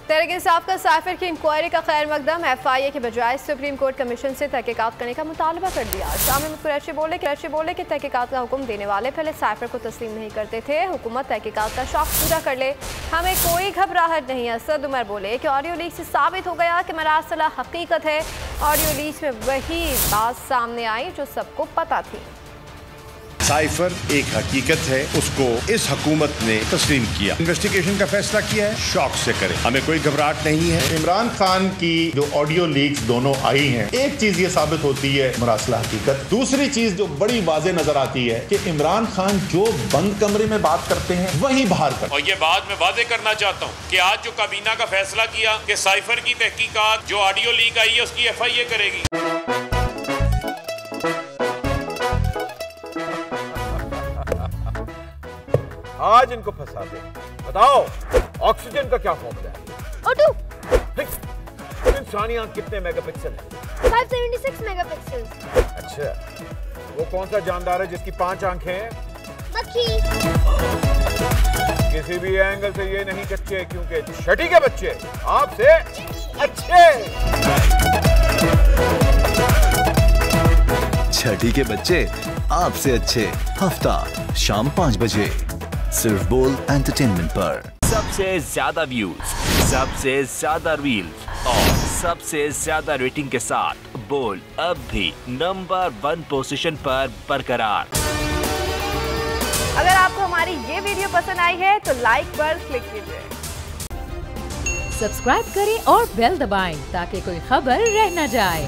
तहरीक इंसाफ का साइफर की इंक्वायरी का खैर मकदम FIA के बजाय सुप्रीम कोर्ट कमीशन से तहकीकात करने का मुतालबा कर दिया। शाह महमूद कुरैशी बोले कि तहकीकात का हुक्म देने वाले पहले साइफर को तस्लीम नहीं करते थे। हुकूमत तहकीकात का शौक पूरा कर ले, हमें कोई घबराहट नहीं। असद उमर बोले कि ऑडियो लीक से साबित हो गया कि मरासला हकीकत है। ऑडियो लीक में वही बात सामने आई जो सबको पता थी। साइफर एक हकीकत है, उसको इस हुकूमत ने तस्लीम किया। इन्वेस्टिगेशन का फैसला किया है, शौक से करें, हमें कोई घबराहट नहीं है। इमरान खान की जो ऑडियो लीक्स दोनों आई हैं, एक चीज ये साबित होती है मरासला हकीकत। दूसरी चीज जो बड़ी वाज़े नजर आती है कि इमरान खान जो बंद कमरे में बात करते हैं वही बाहर करते हैं। और ये बात मैं वादे करना चाहता हूँ कि आज जो काबीना का फैसला किया कि साइफर की तहकीकात जो ऑडियो लीक आई है उसकी FIA करेगी। आज इनको फंसा दे। बताओ ऑक्सीजन का क्या फॉर्मूला है? O2। इंसानी आंख कितने मेगापिक्सल है? 576 मेगापिक्सल। अच्छा, वो कौन सा जानदार है जिसकी 5 आंखें हैं? मक्खी। किसी भी एंगल से ये नहीं कच्चे, क्योंकि छठी के बच्चे आपसे अच्छे। छठी के बच्चे आपसे अच्छे। हफ्ता शाम 5 बजे सिर्फ बोल एंटरटेनमेंट पर। सबसे ज्यादा व्यूज, सबसे ज्यादा रील्स और सबसे ज्यादा रेटिंग के साथ बोल अब भी नंबर 1 पोजीशन पर बरकरार। अगर आपको हमारी ये वीडियो पसंद आई है तो लाइक पर क्लिक कीजिए, सब्सक्राइब करें और बेल दबाएं ताकि कोई खबर रह न जाए।